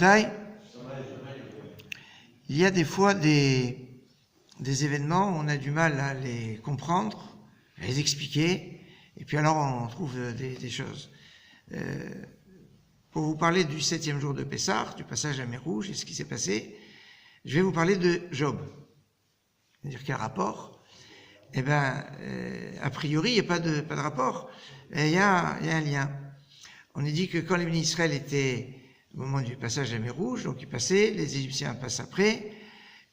Rabotai, il y a des fois des événements, on a du mal à les comprendre, à les expliquer, et puis alors on trouve des choses. Pour vous parler du 7e jour de Pessah, du passage à la mer Rouge et ce qui s'est passé, je vais vous parler de Job. C'est-à-dire quel rapport? Eh bien, a priori, il n'y a pas de rapport. Il y a un lien. On a dit que quand les bénis Israël étaient au moment du passage à la mer Rouge, donc ils passaient, les Égyptiens passent après,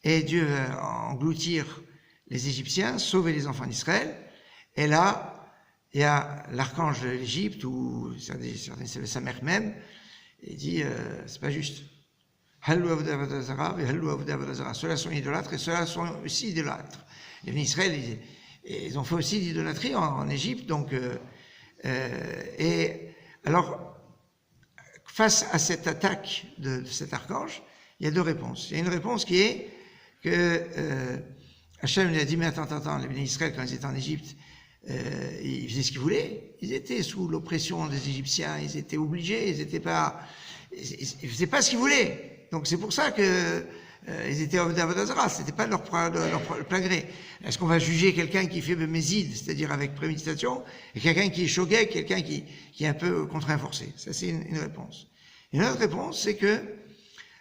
et Dieu va engloutir les Égyptiens, sauver les enfants d'Israël. Et là, il y a l'archange de l'Égypte, ou c'est sa mère même, et dit c'est pas juste. Ceux-là sont idolâtres et ceux-là sont aussi idolâtres. Les bénis Israël, ils ont fait aussi l'idolâtrie en Égypte, donc et alors face à cette attaque de cet archange, il y a deux réponses. Il y a une réponse qui est que Hachem lui a dit mais attends, les bénis Israël quand ils étaient en Égypte, ils faisaient ce qu'ils voulaient, ils étaient sous l'oppression des Égyptiens, ils étaient obligés, ils faisaient pas ce qu'ils voulaient. Donc c'est pour ça que ils étaient Avodah Zarah, c'était pas leur plein gré. Est-ce qu'on va juger quelqu'un qui fait mézid, c'est-à-dire avec préméditation, et quelqu'un qui est shogeg, quelqu'un qui est un peu contraint forcé? Ça c'est une réponse. Une autre réponse, c'est que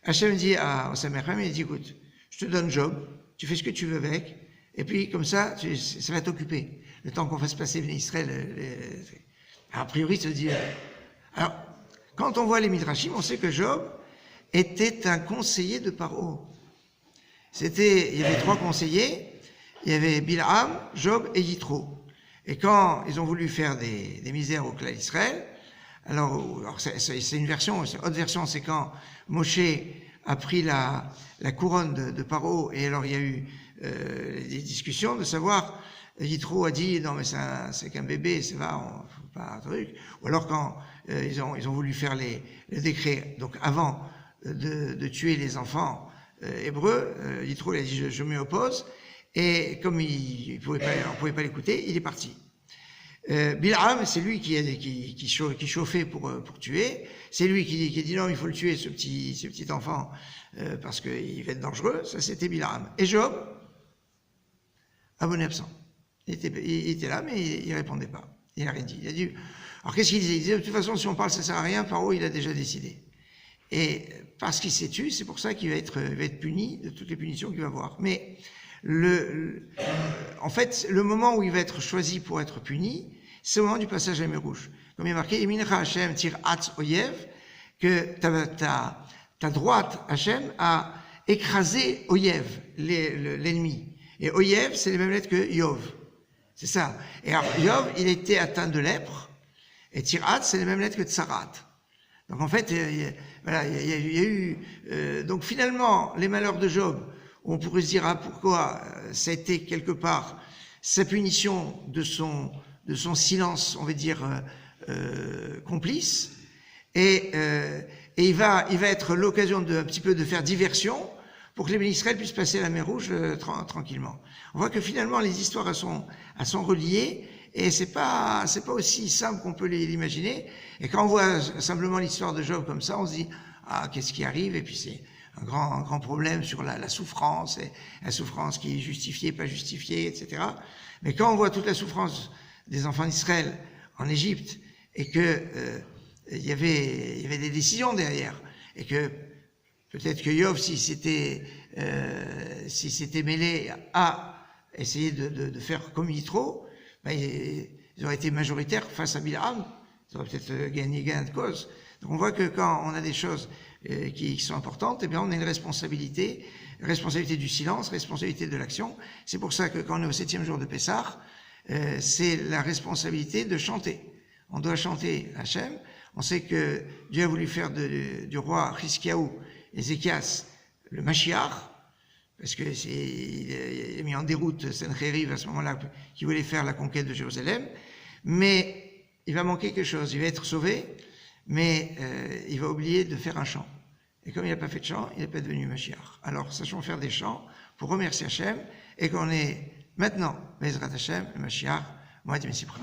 Hachem dit à Samerhem, il dit écoute, je te donne Job, tu fais ce que tu veux avec, et puis comme ça va t'occuper. Le temps qu'on fasse passer Israël, a priori, ça veut dire. Alors, quand on voit les Midrashim, on sait que Job était un conseiller de Paro. Il y avait 3 conseillers, il y avait Bilham, Job et Yitro. Et quand ils ont voulu faire des misères au clan d'Israël, alors c'est une version, une autre version, c'est quand Moshe a pris la couronne de Paro, et alors il y a eu des discussions de savoir, Yitro a dit non mais c'est qu'un bébé, c'est va, on faut pas un truc. Ou alors quand ils ont voulu faire les décrets, donc avant de tuer les enfants hébreux, Yitro il a dit je m'y oppose, et comme on pouvait pas l'écouter, il est parti. Bilham, c'est lui qui chauffait pour tuer, c'est lui qui dit non il faut le tuer ce petit enfant parce qu'il va être dangereux, ça c'était Bilham. Et Job, abonné absent. Il était là, mais il répondait pas. Il n'a rien dit. Il a dit. Alors qu'est-ce qu'il disait? Il disait de toute façon, si on parle, ça sert à rien. Paro, il a déjà décidé. Et parce qu'il s'est tué, c'est pour ça qu'il va être puni de toutes les punitions qu'il va avoir. Mais en fait, le moment où il va être choisi pour être puni, c'est au moment du passage à la mer Rouge. Comme il est marqué, Emincha Hashem tir Hatz Oyev, que ta droite, Hashem, a écrasé Oyev, l'ennemi. Et Oyev, c'est les mêmes lettres que Yov. C'est ça. Et alors, Yov, il était atteint de lèpre, et Tirat, c'est les mêmes lettres que Tsarat. Donc en fait, il y a eu... donc finalement, les malheurs de Job, on pourrait se dire, pourquoi ça a été quelque part sa punition de son silence, on va dire, complice, et il va être l'occasion un petit peu de faire diversion, pour que les bénis Israël puissent passer la mer Rouge tranquillement. On voit que finalement les histoires elles sont reliées, et c'est pas aussi simple qu'on peut l'imaginer. Et quand on voit simplement l'histoire de Job comme ça, on se dit qu'est-ce qui arrive? Et puis c'est un grand problème sur la souffrance, et la souffrance qui est justifiée, pas justifiée, etc. Mais quand on voit toute la souffrance des enfants d'Israël en Égypte, et que il y avait des décisions derrière, et que peut-être que Yov, s'il s'était mêlé à essayer de faire comme Yitro, ils auraient été majoritaires face à Bilham, ils auraient peut-être gagné gain de cause. Donc on voit que quand on a des choses qui sont importantes, eh bien on a une responsabilité du silence, responsabilité de l'action. C'est pour ça que quand on est au 7e jour de Pessah, c'est la responsabilité de chanter. On doit chanter Hachem. On sait que Dieu a voulu faire du roi Chizkiyahu Ézéchias, le Mashiach, parce que il a mis en déroute Sencheriv à ce moment-là, qui voulait faire la conquête de Jérusalem, mais il va manquer quelque chose, il va être sauvé, mais il va oublier de faire un chant. Et comme il n'a pas fait de chant, il n'est pas devenu Mashiach. Alors, sachons faire des chants pour remercier Hachem, et qu'on est maintenant, Bezrat Hachem, le Mashiach, Moed Messipra.